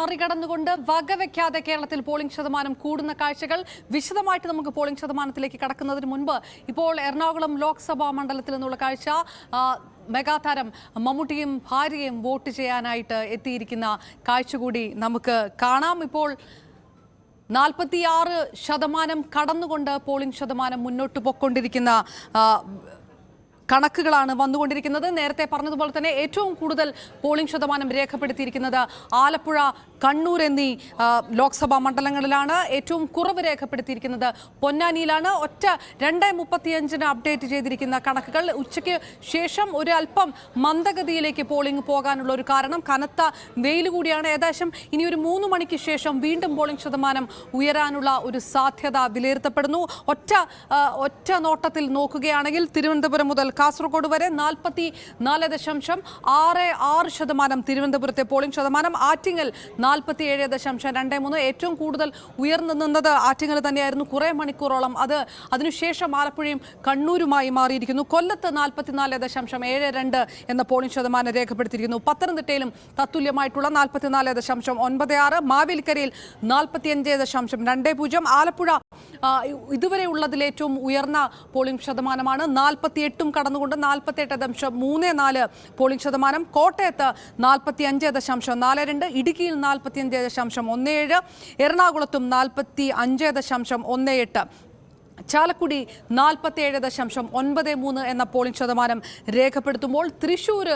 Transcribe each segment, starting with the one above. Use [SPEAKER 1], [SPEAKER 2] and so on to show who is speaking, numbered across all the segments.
[SPEAKER 1] മറികടന്നുകൊണ്ട് വകവെക്കാതെ കേരളത്തിൽ പോളിംഗ് ശതമാനം കൂടുന്ന കാഴ്ചകൾ. വിശദമായിട്ട് നമുക്ക് പോളിംഗ് ശതമാനത്തിലേക്ക് കടക്കുന്നതിന് മുൻപ് ഇപ്പോൾ എറണാകുളം ലോക്സഭാ മണ്ഡലത്തിൽ നിന്നുള്ള കാഴ്ച. മെഗാതാരം മമ്മൂട്ടിയും ഭാര്യയും വോട്ട് ചെയ്യാനായിട്ട് എത്തിയിരിക്കുന്ന കാഴ്ച കൂടി നമുക്ക് കാണാം. ഇപ്പോൾ 46% കടന്നുകൊണ്ട് പോളിംഗ് ശതമാനം മുന്നോട്ട് പോയിക്കൊണ്ടിരിക്കുന്ന കണക്കുകളാണ് വന്നുകൊണ്ടിരിക്കുന്നത്. നേരത്തെ പറഞ്ഞതുപോലെ തന്നെ ഏറ്റവും കൂടുതൽ പോളിംഗ് ശതമാനം രേഖപ്പെടുത്തിയിരിക്കുന്നത് ആലപ്പുഴ, കണ്ണൂർ എന്നീ ലോക്സഭാ മണ്ഡലങ്ങളിലാണ്. ഏറ്റവും കുറവ് രേഖപ്പെടുത്തിയിരിക്കുന്നത് പൊന്നാനിയിലാണ്. ഒറ്റ 2:35 അപ്ഡേറ്റ് ചെയ്തിരിക്കുന്ന കണക്കുകൾ. ഉച്ചയ്ക്ക് ശേഷം ഒരു അല്പം മന്ദഗതിയിലേക്ക് പോളിംഗ് പോകാനുള്ള ഒരു കാരണം കനത്ത വെയിൽ കൂടിയാണ്. ഏകദേശം ഇനി ഒരു 3 മണിക്ക് ശേഷം വീണ്ടും പോളിംഗ് ശതമാനം ഉയരാനുള്ള ഒരു സാധ്യത വിലയിരുത്തപ്പെടുന്നു. ഒറ്റ നോട്ടത്തിൽ നോക്കുകയാണെങ്കിൽ തിരുവനന്തപുരം മുതൽ കാസർഗോഡ് വരെ 44.66% തിരുവനന്തപുരത്തെ പോളിംഗ് ശതമാനം. ആറ്റിങ്ങൽ 47.23. ഏറ്റവും കൂടുതൽ ഉയർന്നു നിന്നത് ആറ്റിങ്ങൽ തന്നെയായിരുന്നു കുറേ മണിക്കൂറോളം. അതിനുശേഷം ആലപ്പുഴയും കണ്ണൂരുമായി മാറിയിരിക്കുന്നു. കൊല്ലത്ത് 44.72 എന്ന പോളിംഗ് ശതമാനം രേഖപ്പെടുത്തിയിരിക്കുന്നു. പത്തനംതിട്ടയിലും തത്തുല്യമായിട്ടുള്ള 44.96. മാവേലിക്കരയിൽ 45.20. ആലപ്പുഴ ഇതുവരെ ഉള്ളതിൽ ഏറ്റവും ഉയർന്ന പോളിംഗ് ശതമാനമാണ്. 48 കടന്നുകൊണ്ട് 48.34 പോളിംഗ് ശതമാനം. കോട്ടയത്ത് 45.42. ഇടുക്കിയിൽ 45.17. എറണാകുളത്തും 45.18. ചാലക്കുടി 47.93 എന്ന പോളിംഗ് ശതമാനം രേഖപ്പെടുത്തുമ്പോൾ തൃശ്ശൂർ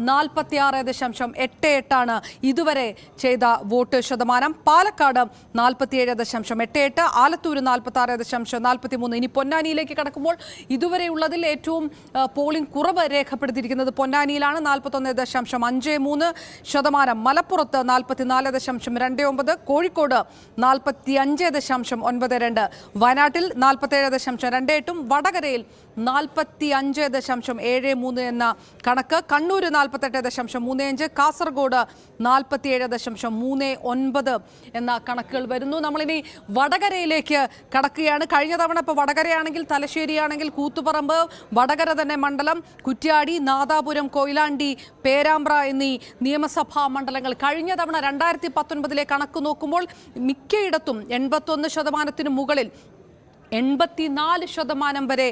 [SPEAKER 1] 46.88 ഇതുവരെ ചെയ്ത വോട്ട് ശതമാനം. പാലക്കാട് 47.88. ആലത്തൂർ 46.43. ഇനി പൊന്നാനിയിലേക്ക് കടക്കുമ്പോൾ ഇതുവരെയുള്ളതിൽ ഏറ്റവും പോളിംഗ് കുറവ് രേഖപ്പെടുത്തിയിരിക്കുന്നത് പൊന്നാനിയിലാണ്. 41.53%. മലപ്പുറത്ത് 44.29. കോഴിക്കോട് 45.92. വയനാട്ടിൽ 47.28. വടകരയിൽ 45.73 എന്ന കണക്ക്. കണ്ണൂർ 48.35. കാസർഗോഡ് 47.39 എന്ന കണക്കുകൾ വരുന്നു. നമ്മളിനി വടകരയിലേക്ക് കടക്കുകയാണ്. കഴിഞ്ഞ തവണ ഇപ്പോൾ വടകരയാണെങ്കിൽ, തലശ്ശേരിയാണെങ്കിൽ, കൂത്തുപറമ്പ്, വടകര തന്നെ മണ്ഡലം, കുറ്റ്യാടി, നാദാപുരം, കൊയിലാണ്ടി, പേരാമ്പ്ര എന്നീ നിയമസഭാ മണ്ഡലങ്ങൾ കഴിഞ്ഞ തവണ 2019 കണക്ക് നോക്കുമ്പോൾ മിക്കയിടത്തും 81% മുകളിൽ 84% വരെ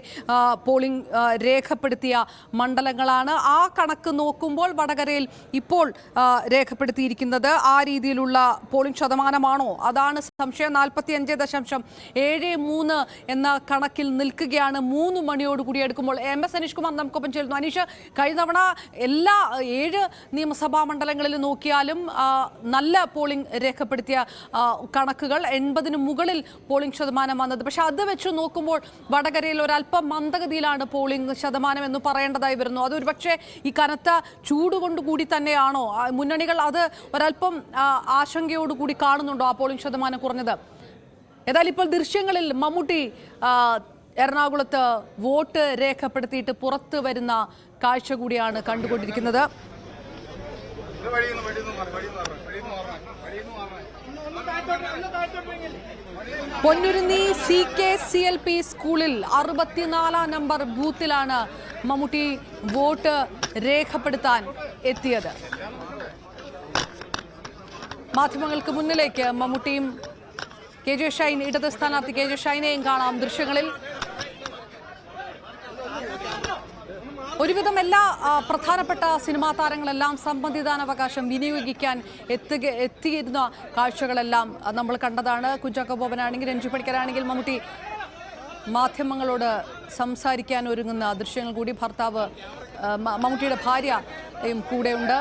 [SPEAKER 1] പോളിംഗ് രേഖപ്പെടുത്തിയ മണ്ഡലങ്ങളാണ്. ആ കണക്ക് നോക്കുമ്പോൾ വടകരയിൽ ഇപ്പോൾ രേഖപ്പെടുത്തിയിരിക്കുന്നത് ആ രീതിയിലുള്ള പോളിംഗ് ശതമാനമാണോ? അതാണ് സംശയം. 45.73 എന്ന കണക്കിൽ നിൽക്കുകയാണ്. 3 മണിയോടുകൂടി എടുക്കുമ്പോൾ. MS അനീഷ് കുമാർ നമുക്കൊപ്പം ചേരുന്നു. അനീഷ്, കഴിഞ്ഞ തവണ എല്ലാ 7 നിയമസഭാ മണ്ഡലങ്ങളിൽ നോക്കിയാലും നല്ല പോളിംഗ് രേഖപ്പെടുത്തിയ കണക്കുകൾ 80 മുകളിൽ പോളിംഗ് ശതമാനം വന്നത്. പക്ഷെ അത് വെച്ച് നോക്കുമ്പോൾ വടകരയിൽ ഒരല്പം മന്ദഗതിയിലാണ് പോളിംഗ് ശതമാനം എന്ന് പറയേണ്ടതായി വരുന്നു. അതൊരു പക്ഷേ ഈ കനത്ത ചൂടുകൊണ്ടുകൂടി തന്നെയാണോ? മുന്നണികൾ അത് ഒരല്പം ആശങ്കയോടുകൂടി കാണുന്നുണ്ടോ ആ പോളിംഗ് ശതമാനം കുറഞ്ഞത്? ഏതായാലും ഇപ്പോൾ ദൃശ്യങ്ങളിൽ മമ്മൂട്ടി എറണാകുളത്ത് വോട്ട് രേഖപ്പെടുത്തിയിട്ട് പുറത്തു വരുന്ന കാഴ്ച കൂടിയാണ് കണ്ടുകൊണ്ടിരിക്കുന്നത്. പൊന്നുരുന്നി CKCLP സ്കൂളിൽ 64 നമ്പർ ബൂത്തിലാണ് മമ്മൂട്ടി വോട്ട് രേഖപ്പെടുത്താൻ എത്തിയത്. മാധ്യമങ്ങൾക്ക് മുന്നിലേക്ക് മമ്മൂട്ടിയും KJ ഷൈൻ, ഇടത് സ്ഥാനാർത്ഥി KJ ഷൈനെയും കാണാം ദൃശ്യങ്ങളിൽ. ഒരുവിധം എല്ലാ പ്രധാനപ്പെട്ട സിനിമാ താരങ്ങളെല്ലാം സമ്മതിദാനാവകാശം വിനിയോഗിക്കാൻ എത്തിയിരുന്ന കാഴ്ചകളെല്ലാം നമ്മൾ കണ്ടതാണ്. കുഞ്ചാക്കോ ബോബനാണെങ്കിൽ, രഞ്ജു പണിക്കരാണെങ്കിൽ മമ്മൂട്ടി മാധ്യമങ്ങളോട് സംസാരിക്കാൻ ഒരുങ്ങുന്ന ദൃശ്യങ്ങൾ കൂടി. ഭർത്താവ് മമ്മൂട്ടിയുടെ ഭാര്യയും കൂടെയുണ്ട്.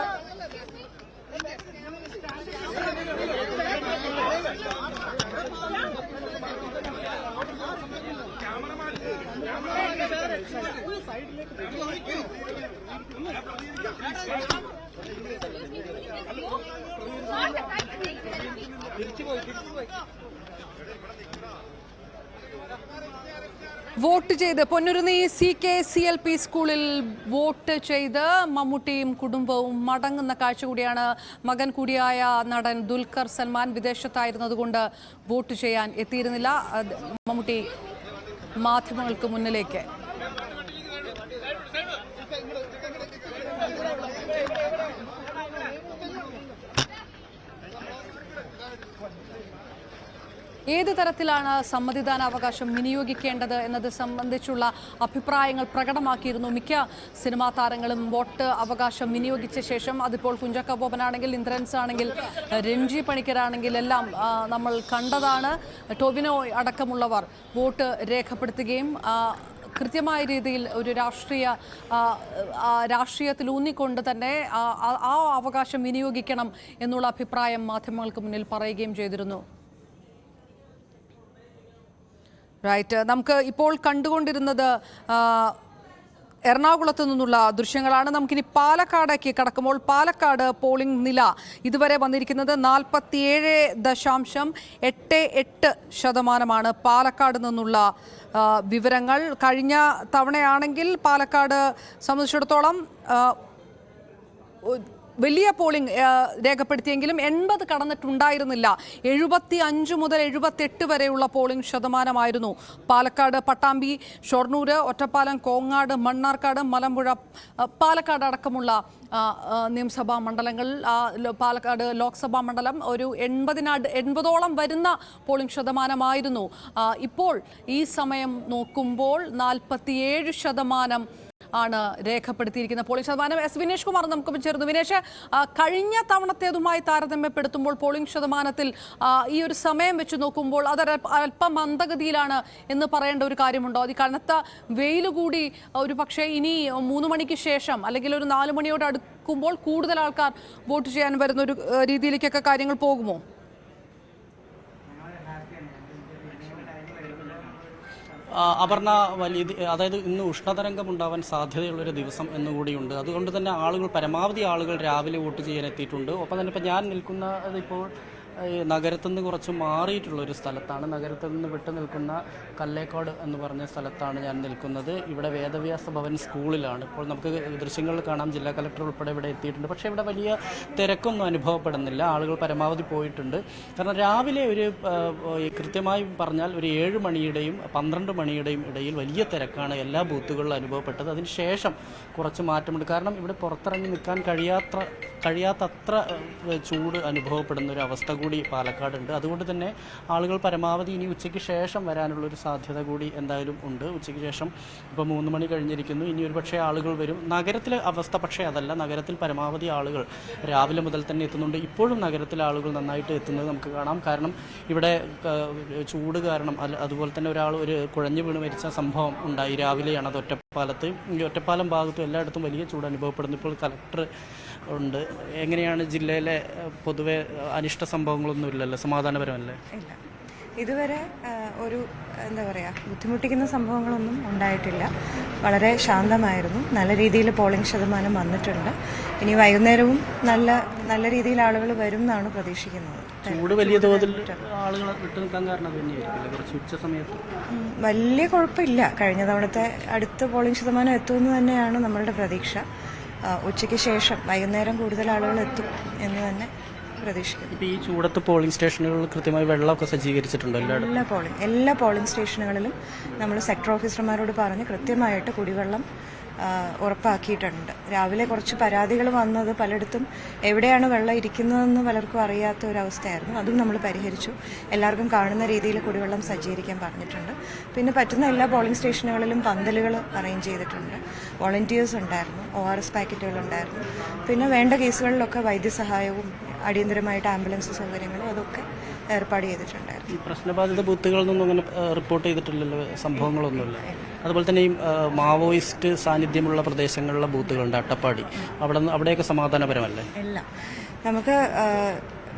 [SPEAKER 1] വോട്ട് ചെയ്ത് പൊന്നുരുന്നി CKCLP സ്കൂളിൽ വോട്ട് ചെയ്ത് മമ്മൂട്ടിയും കുടുംബവും മടങ്ങുന്ന കാഴ്ച കൂടിയാണ്. മകൻ കൂടിയായ നടൻ ദുൽഖർ സൽമാൻ വിദേശത്തായിരുന്നതുകൊണ്ട് വോട്ട് ചെയ്യാൻ എത്തിയിരുന്നില്ല. മമ്മൂട്ടി മാധ്യമങ്ങൾക്ക് മുന്നിലേക്ക്. ഏത് തരത്തിലാണ് സമ്മതിദാനാവകാശം വിനിയോഗിക്കേണ്ടത് എന്നത് സംബന്ധിച്ചുള്ള അഭിപ്രായങ്ങൾ പ്രകടമാക്കിയിരുന്നു മിക്ക സിനിമാ താരങ്ങളും. വോട്ട് അവകാശം വിനിയോഗിച്ച ശേഷം അതിപ്പോൾ കുഞ്ചാക്കോ ബോബനാണെങ്കിൽ, ഇന്ദ്രൻസ് ആണെങ്കിൽ, രഞ്ജി പണിക്കരാണെങ്കിൽ എല്ലാം നമ്മൾ കണ്ടതാണ്. ടോവിനോ അടക്കമുള്ളവർ വോട്ട് രേഖപ്പെടുത്തുകയും കൃത്യമായ രീതിയിൽ ഒരു രാഷ്ട്രീയത്തിൽ ഊന്നിക്കൊണ്ട് തന്നെ ആ അവകാശം വിനിയോഗിക്കണം എന്നുള്ള അഭിപ്രായം മാധ്യമങ്ങൾക്ക് മുന്നിൽ പറയുകയും ചെയ്തിരുന്നു. റൈറ്റ്, നമുക്ക് ഇപ്പോൾ കണ്ടുകൊണ്ടിരുന്നത് എറണാകുളത്ത് നിന്നുള്ള ദൃശ്യങ്ങളാണ്. നമുക്കിനി പാലക്കാടേക്ക് കടക്കുമ്പോൾ പാലക്കാട് പോളിംഗ് നില ഇതുവരെ വന്നിരിക്കുന്നത് 47.88% പാലക്കാട് നിന്നുള്ള വിവരങ്ങൾ. കഴിഞ്ഞ തവണയാണെങ്കിൽ പാലക്കാട് സംബന്ധിച്ചിടത്തോളം വലിയ പോളിംഗ് രേഖപ്പെടുത്തിയെങ്കിലും 80 കടന്നിട്ടുണ്ടായിരുന്നില്ല. 75 മുതൽ 78 വരെയുള്ള പോളിംഗ് ശതമാനമായിരുന്നു പാലക്കാട്. പട്ടാമ്പി, ഷൊർണൂർ, ഒറ്റപ്പാലം, കോങ്ങാട്, മണ്ണാർക്കാട്, മലമ്പുഴ, പാലക്കാട് അടക്കമുള്ള നിയമസഭാ മണ്ഡലങ്ങൾ, പാലക്കാട് ലോക്സഭാ മണ്ഡലം ഒരു 80ഓളം വരുന്ന പോളിംഗ് ശതമാനമായിരുന്നു. ഇപ്പോൾ ഈ സമയം നോക്കുമ്പോൾ 47% ആണ് രേഖപ്പെടുത്തിയിരിക്കുന്ന പോളിംഗ് ശതമാനം. എസ് വിനേഷ് കുമാർ നമുക്കൊപ്പം ചേർന്നു. വിനേഷ്, കഴിഞ്ഞ തവണത്തേതുമായി താരതമ്യപ്പെടുത്തുമ്പോൾ പോളിംഗ് ശതമാനത്തിൽ ഈ ഒരു സമയം വെച്ച് നോക്കുമ്പോൾ അത് അല്പം മന്ദഗതിയിലാണ് എന്ന് പറയേണ്ട ഒരു കാര്യമുണ്ടോ? അത് കനത്ത വെയിൽ കൂടി ഒരു പക്ഷേ ഇനി 3 മണിക്ക് ശേഷം അല്ലെങ്കിൽ ഒരു 4 മണിയോട് അടുക്കുമ്പോൾ കൂടുതൽ ആൾക്കാർ വോട്ട് ചെയ്യാൻ വരുന്ന ഒരു രീതിയിലേക്കൊക്കെ കാര്യങ്ങൾ പോകുമോ?
[SPEAKER 2] അപർണ, അതായത് ഇന്ന് ഉഷ്ണതരംഗം ഉണ്ടാവാൻ സാധ്യതയുള്ളൊരു ദിവസം എന്നുകൂടിയുണ്ട്. അതുകൊണ്ട് തന്നെ പരമാവധി ആളുകൾ രാവിലെ വോട്ട് ചെയ്യാൻ എത്തിയിട്ടുണ്ട്. ഒപ്പം തന്നെ ഇപ്പോൾ ഞാൻ നിൽക്കുന്നത് ഇപ്പോൾ നഗരത്തിൽ നിന്ന് കുറച്ച് മാറിയിട്ടുള്ളൊരു സ്ഥലത്താണ്. നഗരത്തിൽ നിന്ന് വിട്ടു നിൽക്കുന്ന കല്ലേക്കാട് എന്ന് പറഞ്ഞ സ്ഥലത്താണ് ഞാൻ നിൽക്കുന്നത്. ഇവിടെ വേദവ്യാസ ഭവൻ സ്കൂളിലാണ്. ഇപ്പോൾ നമുക്ക് ദൃശ്യങ്ങളിൽ കാണാം, ജില്ലാ കലക്ടർ ഉൾപ്പെടെ ഇവിടെ എത്തിയിട്ടുണ്ട്. പക്ഷേ ഇവിടെ വലിയ തിരക്കൊന്നും അനുഭവപ്പെടുന്നില്ല. ആളുകൾ പരമാവധി പോയിട്ടുണ്ട്. കാരണം രാവിലെ കൃത്യമായി പറഞ്ഞാൽ ഒരു 7 മണിയുടെയും 12 മണിയുടെയും ഇടയിൽ വലിയ തിരക്കാണ് എല്ലാ ബൂത്തുകളിലും അനുഭവപ്പെട്ടത്. അതിനുശേഷം കുറച്ച് മാറ്റമുണ്ട്. കാരണം ഇവിടെ പുറത്തിറങ്ങി നിൽക്കാൻ കഴിയാത്തത്ര ചൂട് അനുഭവപ്പെടുന്ന ഒരു അവസ്ഥ കൂടി പാലക്കാടുണ്ട്. അതുകൊണ്ട് തന്നെ ആളുകൾ പരമാവധി ഇനി ഉച്ചയ്ക്ക് ശേഷം വരാനുള്ളൊരു സാധ്യത കൂടി എന്തായാലും ഉണ്ട്. ഉച്ചയ്ക്ക് ശേഷം ഇപ്പോൾ 3 മണി കഴിഞ്ഞിരിക്കുന്നു. ഇനി ഒരു പക്ഷേ ആളുകൾ വരും. നഗരത്തിലെ അവസ്ഥ പക്ഷേ അതല്ല. നഗരത്തിൽ പരമാവധി ആളുകൾ രാവിലെ മുതൽ തന്നെ എത്തുന്നുണ്ട്. ഇപ്പോഴും നഗരത്തിലെ ആളുകൾ നന്നായിട്ട് എത്തുന്നത് നമുക്ക് കാണാം. കാരണം ഇവിടെ ചൂട് കാരണം അതുപോലെ തന്നെ ഒരു കുഴഞ്ഞു വീണ് മരിച്ച സംഭവം ഉണ്ടായി. രാവിലെയാണ് അത് ഒറ്റപ്പാലത്ത്. ഈ ഒറ്റപ്പാലം ഭാഗത്തും എല്ലായിടത്തും വലിയ ചൂട് അനുഭവപ്പെടുന്നു. ഇപ്പോൾ കലക്ടർ ഉണ്ട്. എങ്ങനെയാണ് ജില്ലയിലെ പൊതുവെ അനിഷ്ട സംഭവങ്ങളൊന്നും ഇല്ലല്ലോ? സമാധാനപരമല്ലേ?
[SPEAKER 3] ഇല്ല, ഇതുവരെ ഒരു ബുദ്ധിമുട്ടിക്കുന്ന സംഭവങ്ങളൊന്നും ഉണ്ടായിട്ടില്ല. വളരെ ശാന്തമായിരുന്നു. നല്ല രീതിയിൽ പോളിംഗ് ശതമാനം വന്നിട്ടുണ്ട്. ഇനി വൈകുന്നേരവും നല്ല രീതിയിൽ ആളുകൾ വരും എന്നാണ് പ്രതീക്ഷിക്കുന്നത്.
[SPEAKER 2] ചൂട് വലിയ തോതിൽ ആളുകൾ വിട്ടു നിൽക്കാൻ കാരണം കുറച്ച് ഉച്ച സമയത്ത്
[SPEAKER 3] വലിയ കുഴപ്പമില്ല. കഴിഞ്ഞ തവണത്തെ അടുത്ത പോളിംഗ് ശതമാനം എത്തുമെന്ന് തന്നെയാണ് നമ്മളുടെ പ്രതീക്ഷ. ഉച്ചയ്ക്ക് ശേഷം വൈകുന്നേരം കൂടുതൽ ആളുകൾ എത്തും എന്ന് തന്നെ പ്രതീക്ഷിക്കുന്നു.
[SPEAKER 2] ഇപ്പോൾ ഈ ചൂടത്ത് പോളിംഗ് സ്റ്റേഷനുകളിൽ കൃത്യമായി വെള്ളമൊക്കെ സജ്ജീകരിച്ചിട്ടുണ്ടോ?
[SPEAKER 3] എല്ലാ പോളിംഗ് സ്റ്റേഷനുകളിലും നമ്മൾ സെക്ടർ ഓഫീസർമാരോട് പറഞ്ഞ് കൃത്യമായിട്ട് കുടിവെള്ളം ഉറപ്പാക്കിയിട്ടുണ്ട്. രാവിലെ കുറച്ച് പരാതികൾ വന്നത് പലയിടത്തും എവിടെയാണ് വെള്ളം ഇരിക്കുന്നതെന്ന് പലർക്കും അറിയാത്ത ഒരവസ്ഥയായിരുന്നു. അതും നമ്മൾ പരിഹരിച്ചു. എല്ലാവർക്കും കാണുന്ന രീതിയിൽ കുടിവെള്ളം സജ്ജീകരിക്കാൻ പറഞ്ഞിട്ടുണ്ട്. പിന്നെ പറ്റുന്ന എല്ലാ പോളിംഗ് സ്റ്റേഷനുകളിലും പന്തലുകൾ അറേഞ്ച് ചെയ്തിട്ടുണ്ട്. വോളണ്ടിയേഴ്സ് ഉണ്ടായിരുന്നു, ORS പാക്കറ്റുകൾ ഉണ്ടായിരുന്നു. പിന്നെ വേണ്ട കേസുകളിലൊക്കെ വൈദ്യസഹായവും അടിയന്തരമായിട്ട് ആംബുലൻസ് സൗകര്യങ്ങളും അതൊക്കെ ഏർപ്പാട് ചെയ്തിട്ടുണ്ടായിരുന്നു.
[SPEAKER 2] ഈ പ്രശ്നബാധിത ബൂത്തുകളിൽ നിന്നും അങ്ങനെ റിപ്പോർട്ട് ചെയ്തിട്ടില്ലല്ലോ, സംഭവങ്ങളൊന്നുമില്ല. അതുപോലെ തന്നെ ഈ മാവോയിസ്റ്റ് സാന്നിധ്യമുള്ള പ്രദേശങ്ങളിലെ ബൂത്തുകളുണ്ട്, അട്ടപ്പാടി, അവിടെയൊക്കെ സമാധാനപരമല്ലേ?
[SPEAKER 3] എല്ലാം നമുക്ക്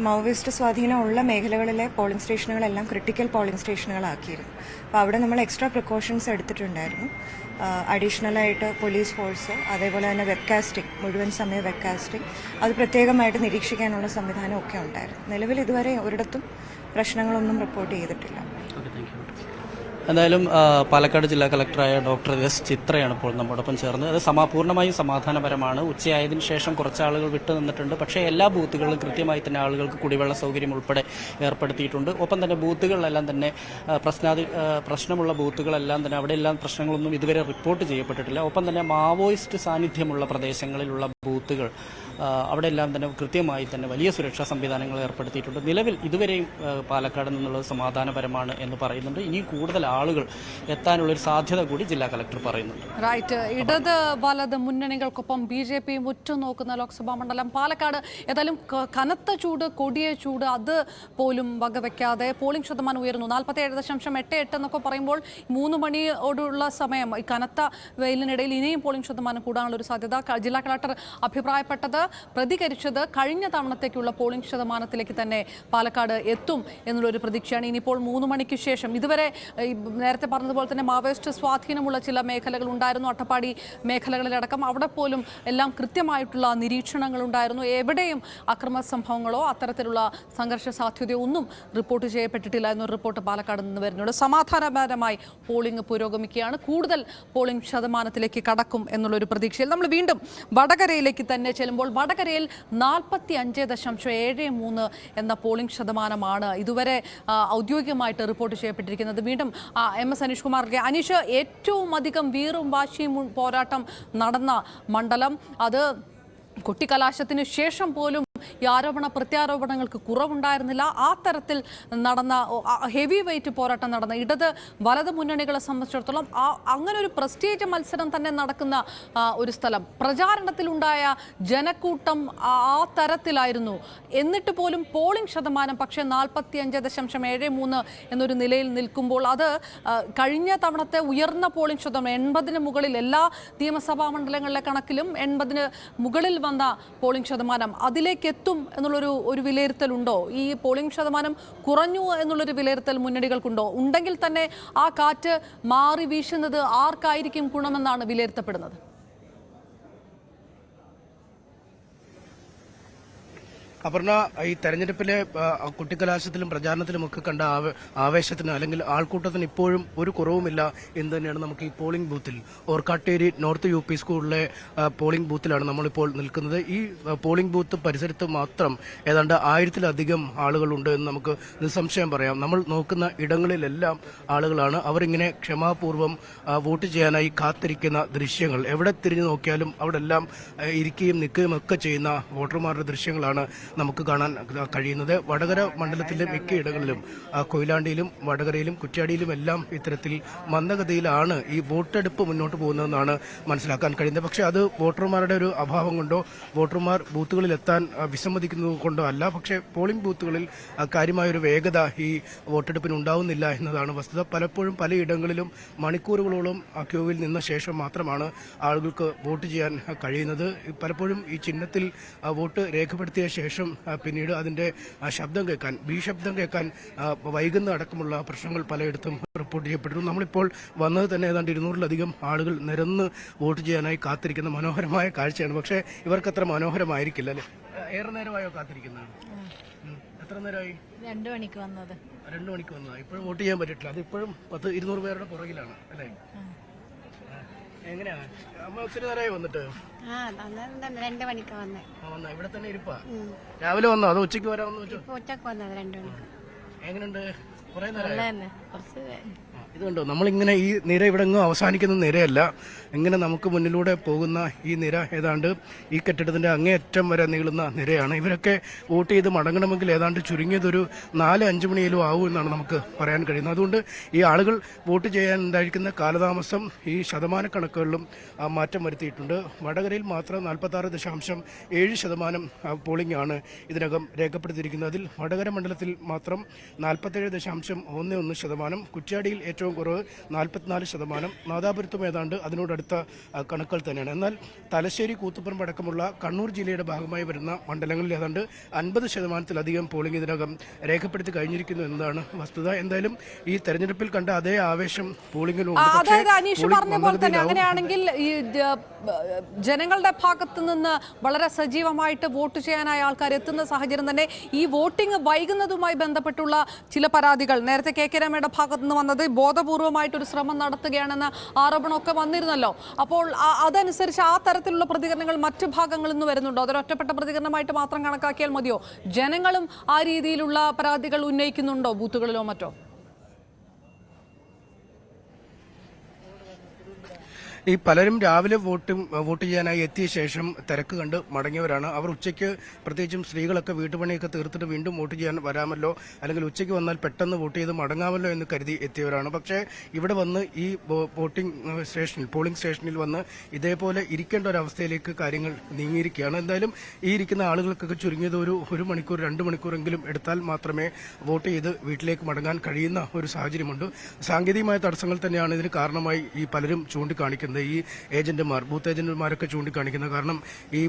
[SPEAKER 3] മാവോയിസ്റ്റ് സ്വാധീനമുള്ള മേഖലകളിലെ പോളിംഗ് സ്റ്റേഷനുകളെല്ലാം ക്രിട്ടിക്കൽ പോളിംഗ് സ്റ്റേഷനുകളാക്കിയിരുന്നു. അപ്പോൾ അവിടെ നമ്മൾ എക്സ്ട്രാ പ്രിക്കോഷൻസ് എടുത്തിട്ടുണ്ടായിരുന്നു. അഡീഷണലായിട്ട് പോലീസ് ഫോഴ്സ്, അതേപോലെ തന്നെ വെബ്കാസ്റ്റിംഗ്, മുഴുവൻ സമയ വെബ്കാസ്റ്റിംഗ്, അത് പ്രത്യേകമായിട്ട് നിരീക്ഷിക്കാനുള്ള സംവിധാനമൊക്കെ ഉണ്ടായിരുന്നു. നിലവിൽ ഇതുവരെ ഒരിടത്തും പ്രശ്നങ്ങളൊന്നും റിപ്പോർട്ട് ചെയ്തിട്ടില്ല.
[SPEAKER 2] എന്തായാലും പാലക്കാട് ജില്ലാ കളക്ടറായ ഡോക്ടർ എസ് ചിത്രയാണ് ഇപ്പോൾ നമ്മോടൊപ്പം ചേർന്നത്. അത് പൂർണ്ണമായും സമാധാനപരമാണ്. ഉച്ചയായതിനു ശേഷം കുറച്ച് ആളുകൾ വിട്ടു നിന്നിട്ടുണ്ട്. പക്ഷേ എല്ലാ ബൂത്തുകളിലും കൃത്യമായി തന്നെ ആളുകൾക്ക് കുടിവെള്ള സൗകര്യം ഉൾപ്പെടെ ഏർപ്പെടുത്തിയിട്ടുണ്ട്. ഒപ്പം തന്നെ ബൂത്തുകളിലെല്ലാം തന്നെ പ്രശ്നമുള്ള ബൂത്തുകളെല്ലാം തന്നെ അവിടെയെല്ലാം പ്രശ്നങ്ങളൊന്നും ഇതുവരെ റിപ്പോർട്ട് ചെയ്യപ്പെട്ടിട്ടില്ല. ഒപ്പം തന്നെ മാവോയിസ്റ്റ് സാന്നിധ്യമുള്ള പ്രദേശങ്ങളിലുള്ള ബൂത്തുകൾ അവിടെയെല്ലാം തന്നെ കൃത്യമായി തന്നെ വലിയ സുരക്ഷാ സംവിധാനങ്ങൾ ഏർപ്പെടുത്തിയിട്ടുണ്ട്. നിലവിൽ ഇതുവരെയും പാലക്കാട് നിന്നുള്ളത് സമാധാനപരമാണ് എന്ന് പറയുന്നുണ്ട്. ഇനി കൂടുതൽ ആളുകൾ എത്താനുള്ളൊരു സാധ്യത കൂടി ജില്ലാ കളക്ടർ പറയുന്നുണ്ട്.
[SPEAKER 1] റൈറ്റ്. ഇടത് വലത് മുന്നണികൾക്കൊപ്പം BJP ഉറ്റുനോക്കുന്ന ലോക്സഭാ മണ്ഡലം പാലക്കാട്. ഏതായാലും കനത്ത ചൂട്, കൊടിയ ചൂട്, അത് പോലും വകവെക്കാതെ പോളിംഗ് ശതമാനം ഉയർന്നു. 47.88 എന്നൊക്കെ പറയുമ്പോൾ 3 മണിയോടുള്ള സമയം, ഈ കനത്ത വെയിലിനിടയിൽ ഇനിയും പോളിംഗ് ശതമാനം കൂടാനുള്ള ഒരു സാധ്യത. ജില്ലാ കളക്ടർ അഭിപ്രായപ്പെട്ടത്, പ്രതികരിച്ചത് കഴിഞ്ഞ തവണത്തേക്കുള്ള പോളിംഗ് ശതമാനത്തിലേക്ക് തന്നെ പാലക്കാട് എത്തും എന്നുള്ളൊരു പ്രതീക്ഷയാണ്. ഇനിയിപ്പോൾ 3 മണിക്ക് ശേഷം ഇതുവരെ നേരത്തെ പറഞ്ഞതുപോലെ തന്നെ മാവോയിസ്റ്റ് സ്വാധീനമുള്ള ചില മേഖലകൾ ഉണ്ടായിരുന്നു, അട്ടപ്പാടി മേഖലകളിലടക്കം. അവിടെ പോലും എല്ലാം കൃത്യമായിട്ടുള്ള നിരീക്ഷണങ്ങൾ ഉണ്ടായിരുന്നു. എവിടെയും അക്രമ സംഭവങ്ങളോ അത്തരത്തിലുള്ള സംഘർഷ സാധ്യതയോ ഒന്നും റിപ്പോർട്ട് ചെയ്യപ്പെട്ടിട്ടില്ല എന്നൊരു റിപ്പോർട്ട് പാലക്കാട് നിന്ന് വരുന്നുണ്ട്. സമാധാനപരമായി പോളിംഗ് പുരോഗമിക്കുകയാണ്. കൂടുതൽ പോളിംഗ് ശതമാനത്തിലേക്ക് കടക്കും എന്നുള്ളൊരു പ്രതീക്ഷയിൽ നമ്മൾ വീണ്ടും വടകരയിലേക്ക് തന്നെ ചെല്ലുമ്പോൾ വടകരയിൽ 45.73 എന്ന പോളിംഗ് ശതമാനമാണ് ഇതുവരെ ഔദ്യോഗികമായിട്ട് റിപ്പോർട്ട് ചെയ്യപ്പെട്ടിരിക്കുന്നത്. വീണ്ടും MS അനീഷ് കുമാറിലേക്ക്. അനീഷ്, ഏറ്റവും അധികം വീറും വാശിയും പോരാട്ടം നടന്ന മണ്ഡലം, അത് കൊട്ടിക്കലാശത്തിന് ശേഷം പോലും ഈ ആരോപണ പ്രത്യാരോപണങ്ങൾക്ക് കുറവുണ്ടായിരുന്നില്ല. ആ തരത്തിൽ നടന്ന ഹെവി വെയിറ്റ് പോരാട്ടം നടന്ന ഇടത് വലത് മുന്നണികളെ സംബന്ധിച്ചിടത്തോളം അങ്ങനെ ഒരു പ്രസ്റ്റീജ് മത്സരം തന്നെ നടക്കുന്ന ഒരു സ്ഥലം. പ്രചാരണത്തിലുണ്ടായ ജനക്കൂട്ടം ആ തരത്തിലായിരുന്നു. എന്നിട്ട് പോലും പോളിംഗ് ശതമാനം പക്ഷേ 45.73 എന്നൊരു നിലയിൽ നിൽക്കുമ്പോൾ അത് കഴിഞ്ഞ തവണത്തെ ഉയർന്ന പോളിംഗ് ശതമാനം 80-ന് മുകളിൽ, എല്ലാ നിയമസഭാ മണ്ഡലങ്ങളിലെ കണക്കിലും 80-ന് മുകളിൽ വന്ന പോളിംഗ് ശതമാനം, അതിലേക്ക് എത്തും എന്നുള്ളൊരു വിലയിരുത്തലുണ്ടോ? ഈ പോളിംഗ് ശതമാനം കുറഞ്ഞു എന്നുള്ളൊരു വിലയിരുത്തൽ മുന്നണികൾക്കുണ്ടോ? ഉണ്ടെങ്കിൽ തന്നെ ആ കാറ്റ് മാറി വീശുന്നത് ആർക്കായിരിക്കും ഗുണമെന്നാണ് വിലയിരുത്തപ്പെടുന്നത്?
[SPEAKER 4] അപർണ, ഈ തെരഞ്ഞെടുപ്പിലെ കുട്ടിക്കലാശത്തിലും പ്രചാരണത്തിലുമൊക്കെ കണ്ട ആവേശത്തിന് അല്ലെങ്കിൽ ആൾക്കൂട്ടത്തിന് ഇപ്പോഴും ഒരു കുറവുമില്ല എന്ന് തന്നെയാണ് നമുക്ക് ഈ പോളിംഗ് ബൂത്തിൽ, ഓർക്കാട്ടേരി നോർത്ത് UP സ്കൂളിലെ പോളിംഗ് ബൂത്തിലാണ് നമ്മളിപ്പോൾ നിൽക്കുന്നത്. ഈ പോളിംഗ് ബൂത്ത് പരിസരത്ത് മാത്രം ഏതാണ്ട് 1000-ലധികം ആളുകളുണ്ട് എന്ന് നമുക്ക് നിസ്സംശയം പറയാം. നമ്മൾ നോക്കുന്ന ഇടങ്ങളിലെല്ലാം ആളുകളാണ്. അവരിങ്ങനെ ക്ഷമാപൂർവ്വം വോട്ട് ചെയ്യാനായി കാത്തിരിക്കുന്ന ദൃശ്യങ്ങൾ, എവിടെ തിരിഞ്ഞു നോക്കിയാലും അവിടെ എല്ലാം ഇരിക്കുകയും നിൽക്കുകയും ഒക്കെ ചെയ്യുന്ന വോട്ടർമാരുടെ ദൃശ്യങ്ങളാണ് നമുക്ക് കാണാൻ കഴിയുന്നത്. വടകര മണ്ഡലത്തിലെ മിക്ക ഇടങ്ങളിലും, കൊയിലാണ്ടിയിലും വടകരയിലും കുറ്റ്യാടിയിലും എല്ലാം ഇത്തരത്തിൽ മന്ദഗതിയിലാണ് ഈ വോട്ടെടുപ്പ് മുന്നോട്ട് പോകുന്നതെന്നാണ് മനസ്സിലാക്കാൻ കഴിയുന്നത്. പക്ഷേ അത് വോട്ടർമാരുടെ ഒരു അഭാവം കൊണ്ടോ വോട്ടർമാർ ബൂത്തുകളിൽ എത്താൻ വിസമ്മതിക്കുന്നത് കൊണ്ടോ അല്ല. പക്ഷേ പോളിംഗ് ബൂത്തുകളിൽ കാര്യമായൊരു വേഗത ഈ വോട്ടെടുപ്പിന് ഉണ്ടാവുന്നില്ല എന്നതാണ് വസ്തുത. പലപ്പോഴും പലയിടങ്ങളിലും മണിക്കൂറുകളോളം ക്യൂവിൽ നിന്ന ശേഷം മാത്രമാണ് ആളുകൾക്ക് വോട്ട് ചെയ്യാൻ കഴിയുന്നത്. പലപ്പോഴും ഈ ചിഹ്നത്തിൽ വോട്ട് രേഖപ്പെടുത്തിയ ശേഷം പിന്നീട് അതിന്റെ ശബ്ദം കേൾക്കാൻ, ശബ്ദം കേൾക്കാൻ വൈകുന്ന അടക്കമുള്ള പ്രശ്നങ്ങൾ പലയിടത്തും റിപ്പോർട്ട് ചെയ്യപ്പെട്ടിരുന്നു. നമ്മളിപ്പോൾ വന്നത് തന്നെ ഏതാണ്ട് 200-ലധികം ആളുകൾ നിരന്ന് വോട്ട് ചെയ്യാനായി കാത്തിരിക്കുന്ന മനോഹരമായ കാഴ്ചയാണ്. പക്ഷേ ഇവർക്കത്ര മനോഹരമായിരിക്കില്ല അല്ലേ? ഏറെ നേരമായോ കാത്തിരിക്കുന്നത്? എത്ര നേരമായി?
[SPEAKER 5] 2 മണിക്ക് വന്നത്.
[SPEAKER 4] 2 മണിക്ക് വന്നതാ. ഇപ്പോഴും വോട്ട് ചെയ്യാൻ പറ്റിയിട്ടില്ല. അത് ഇപ്പോഴും 200 പേരുടെ പുറകിലാണ് അല്ലേ? എങ്ങനെയാ അമ്മ ഒത്തിരി നേരമായി വന്നിട്ട്?
[SPEAKER 5] 2 മണിക്ക് വന്നേ.
[SPEAKER 4] ഇവിടെ തന്നെ ഇരിപ്പാ? രാവിലെ വന്നോ അതോ ഉച്ചയ്ക്ക് വരാമെന്ന് വെച്ചോ?
[SPEAKER 5] ഉച്ചക്ക് വന്നത് 2 മണിക്ക്.
[SPEAKER 4] എങ്ങനെയുണ്ട്? കുറെ നേരം
[SPEAKER 5] കുറച്ച്
[SPEAKER 4] ഇതുണ്ടോ? നമ്മളിങ്ങനെ ഈ നിര ഇവിടെ എങ്ങും അവസാനിക്കുന്ന നിരയല്ല, ഇങ്ങനെ നമുക്ക് മുന്നിലൂടെ പോകുന്ന ഈ നിര ഏതാണ്ട് ഈ കെട്ടിടത്തിന്റെ അങ്ങേയറ്റം വരെ നീളുന്ന നിരയാണ്. ഇവരൊക്കെ വോട്ട് ചെയ്ത് മടങ്ങണമെങ്കിൽ ഏതാണ്ട് ചുരുങ്ങിയതൊരു 4-5 മണിയിലും ആവും എന്നാണ് നമുക്ക് പറയാൻ കഴിയുന്നത്. അതുകൊണ്ട് ഈ ആളുകൾ വോട്ട് ചെയ്യാൻ ഉണ്ടായിരിക്കുന്ന കാലതാമസം ഈ ശതമാനക്കണക്കുകളിലും മാറ്റം വരുത്തിയിട്ടുണ്ട്. വടകരയിൽ മാത്രം 46.7% പോളിംഗ് ആണ് ഇതിനകം രേഖപ്പെടുത്തിയിരിക്കുന്നത്. അതിൽ വടകര മണ്ഡലത്തിൽ മാത്രം 47.11%, കുറ്റ്യാടിയിൽ ഏറ്റവും കുറവ് 44%, നാദാപുരത്തും ഏതാണ്ട് അതിനോടടുത്ത കണക്കുകൾ തന്നെയാണ്. എന്നാൽ തലശ്ശേരി, കൂത്തുപറമ്പ് അടക്കമുള്ള കണ്ണൂർ ജില്ലയുടെ ഭാഗമായി വരുന്ന മണ്ഡലങ്ങളിൽ ഏതാണ്ട് 50%-ലധികം പോളിംഗ് ഇതിനകം രേഖപ്പെടുത്തി കഴിഞ്ഞിരിക്കുന്നു എന്നതാണ് വസ്തുത. എന്തായാലും ഈ തെരഞ്ഞെടുപ്പിൽ കണ്ട അതേ ആവേശം പോളിംഗിലുണ്ട്.
[SPEAKER 1] അതായത് അനീഷ് പറഞ്ഞ പോലെ തന്നെ അങ്ങനെയാണെങ്കിൽ ഈ ജനങ്ങളുടെ ഭാഗത്ത് നിന്ന് വളരെ സജീവമായിട്ട് വോട്ട് ചെയ്യാനായ ആൾക്കാർ എത്തുന്ന സാഹചര്യം തന്നെ ഈ വോട്ടിംഗ് വൈകുന്നതുമായി ബന്ധപ്പെട്ടുള്ള ചില പരാതികൾ നേരത്തെ KK രമയുടെ ഭാഗത്തു നിന്ന് വന്നത് ബോധപൂർവമായിട്ടൊരു ശ്രമം നടത്തുകയാണെന്ന ആരോപണമൊക്കെ വന്നിരുന്നല്ലോ. അപ്പോൾ അതനുസരിച്ച് ആ തരത്തിലുള്ള പ്രതികരണങ്ങൾ മറ്റു ഭാഗങ്ങളിൽ നിന്ന് വരുന്നുണ്ടോ? അതൊരു ഒറ്റപ്പെട്ട പ്രതികരണമായിട്ട് മാത്രം കണക്കാക്കിയാൽ മതിയോ? ജനങ്ങളും ആ രീതിയിലുള്ള പരാതികൾ ഉന്നയിക്കുന്നുണ്ടോ ബൂത്തുകളിലോ മറ്റോ?
[SPEAKER 4] ഈ പലരും രാവിലെ വോട്ട് ചെയ്യാനായി എത്തിയ ശേഷം തിരക്ക് കണ്ട് മടങ്ങിയവരാണ്. അവർ ഉച്ചയ്ക്ക് പ്രത്യേകിച്ചും സ്ത്രീകളൊക്കെ വീട്ടുപണിയൊക്കെ തീർത്തിട്ട് വീണ്ടും വോട്ട് ചെയ്യാൻ വരാമല്ലോ, അല്ലെങ്കിൽ ഉച്ചയ്ക്ക് വന്നാൽ പെട്ടെന്ന് വോട്ട് ചെയ്ത് മടങ്ങാമല്ലോ എന്ന് കരുതി എത്തിയവരാണ്. പക്ഷേ ഇവിടെ വന്ന് ഈ പോളിംഗ് സ്റ്റേഷനിൽ വന്ന് ഇതേപോലെ ഇരിക്കേണ്ട ഒരു അവസ്ഥയിലേക്ക് കാര്യങ്ങൾ നീങ്ങിയിരിക്കുകയാണ്. എന്തായാലും ഈ ഇരിക്കുന്ന ആളുകൾക്കൊക്കെ ചുരുങ്ങിയത് ഒരു മണിക്കൂർ 2 മണിക്കൂറെങ്കിലും എടുത്താൽ മാത്രമേ വോട്ട് ചെയ്ത് വീട്ടിലേക്ക് മടങ്ങാൻ കഴിയുന്ന ഒരു സാഹചര്യമുണ്ട്. സാങ്കേതികമായ തടസ്സങ്ങൾ തന്നെയാണ് ഇതിന് കാരണമായി ഈ പലരും ചൂണ്ടിക്കാണിക്കുന്നത്. ഈ ഏജന്റുമാർ, ബൂത്ത് ഏജന്റുമാരൊക്കെ ചൂണ്ടിക്കാണിക്കുന്നത്. കാരണം ഈ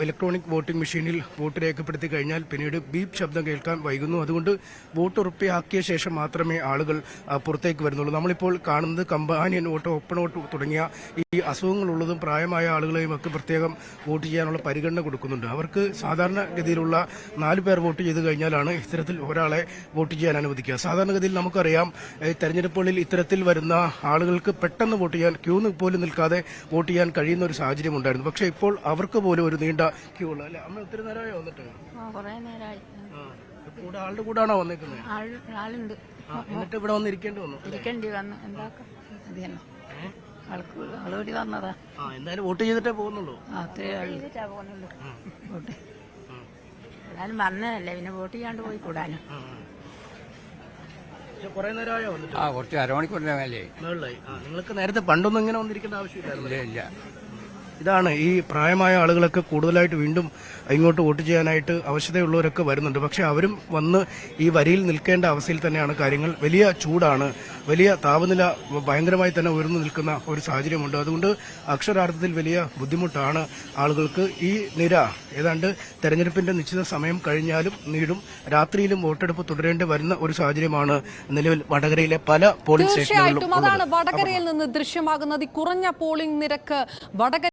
[SPEAKER 4] ഇലക്ട്രോണിക് വോട്ടിംഗ് മെഷീനിൽ വോട്ട് രേഖപ്പെടുത്തി കഴിഞ്ഞാൽ പിന്നീട് ബീപ്പ് ശബ്ദം കേൾക്കാൻ വൈകുന്നു. അതുകൊണ്ട് വോട്ട് ഉറപ്പാക്കിയ ശേഷം മാത്രമേ ആളുകൾ പുറത്തേക്ക് വരുന്നുള്ളൂ. നമ്മളിപ്പോൾ കാണുന്നത് കമ്പാനിയൻ വോട്ട്, ഓപ്പൺ വോട്ട് തുടങ്ങിയ ഈ അസുഖങ്ങളുള്ളതും പ്രായമായ ആളുകളെയും ഒക്കെ പ്രത്യേകം വോട്ട് ചെയ്യാനുള്ള പരിഗണന കൊടുക്കുന്നുണ്ട്. അവർക്ക് സാധാരണഗതിയിലുള്ള 4 പേർ വോട്ട് ചെയ്ത് കഴിഞ്ഞാലാണ് ഇത്തരത്തിൽ ഒരാളെ വോട്ട് ചെയ്യാൻ അനുവദിക്കുക. സാധാരണഗതിയിൽ നമുക്കറിയാം തെരഞ്ഞെടുപ്പുകളിൽ ഇത്തരത്തിൽ വരുന്ന ആളുകൾക്ക് പെട്ടെന്ന് വോട്ട് ചെയ്യാൻ ക്യൂ പോലും നിൽക്കാതെ വോട്ട് ചെയ്യാൻ കഴിയുന്ന ഒരു സാഹചര്യം ഉണ്ടായിരുന്നു. പക്ഷേ ഇപ്പോൾ അവർക്ക് പോലും ഒരു നീണ്ട ക്യൂ ഉള്ള അല്ലെ? അമ്മ ഒത്തിരി നേരമായി വന്നിട്ട്?
[SPEAKER 5] കുറെ നേരമായി.
[SPEAKER 4] കൂടെ ആളുടെ കൂടാണോ വന്നേക്കുന്നത്?
[SPEAKER 5] ആളുണ്ട്.
[SPEAKER 4] എന്നിട്ട് ഇവിടെ വന്നിരിക്കേണ്ടി വന്നു?
[SPEAKER 5] ഇരിക്കേണ്ടി വന്നു. എന്താക്കാം, അത് തന്നെ. ആളോടി വന്നതാ.
[SPEAKER 4] എന്തായാലും വോട്ട് ചെയ്തിട്ടേ പോകുന്നുള്ളൂ.
[SPEAKER 5] അത്രേ പോകുന്നുള്ളൂ. വോട്ട് എല്ലാരും വന്നതല്ലേ, പിന്നെ വോട്ട് ചെയ്യാണ്ട് പോയി കൂടാനും.
[SPEAKER 4] കുറെ നേരമായോ വന്നിട്ട്?
[SPEAKER 6] കുറച്ച് അരമണിക്കൂറിനല്ലേ.
[SPEAKER 4] നിങ്ങൾക്ക് നേരത്തെ പണ്ടൊന്നും ഇങ്ങനെ വന്നിരിക്കേണ്ട ആവശ്യമില്ല.
[SPEAKER 6] ഇല്ല.
[SPEAKER 4] ഇതാണ് ഈ പ്രായമായ ആളുകളൊക്കെ കൂടുതലായിട്ട് വീണ്ടും ഇങ്ങോട്ട് വോട്ട് ചെയ്യാനായിട്ട് ആവശ്യതയുള്ളവരൊക്കെ വരുന്നുണ്ട്. പക്ഷെ അവരും വന്ന് ഈ വരിയിൽ നിൽക്കേണ്ട അവസ്ഥയിൽ തന്നെയാണ് കാര്യങ്ങൾ. വലിയ ചൂടാണ്, വലിയ താപനില ഭയങ്കരമായി തന്നെ ഉയർന്നു നിൽക്കുന്ന ഒരു സാഹചര്യമുണ്ട്. അതുകൊണ്ട് അക്ഷരാർത്ഥത്തിൽ വലിയ ബുദ്ധിമുട്ടാണ് ആളുകൾക്ക്. ഈ നിര ഏതാണ്ട് തെരഞ്ഞെടുപ്പിന്റെ നിശ്ചിത സമയം കഴിഞ്ഞാലും നീടും, രാത്രിയിലും വോട്ടെടുപ്പ് തുടരേണ്ടി വരുന്ന ഒരു സാഹചര്യമാണ് നിലവിൽ വടകരയിലെ പല പോളിംഗ് സ്റ്റേഷനുകളിലും.
[SPEAKER 1] തീർച്ചയായിട്ടും അതാണ് വടകരയിൽ നിന്ന് ദൃശ്യമാകുന്നത്. ഈ കുറഞ്ഞ പോളിംഗ് നിരക്ക് വടകര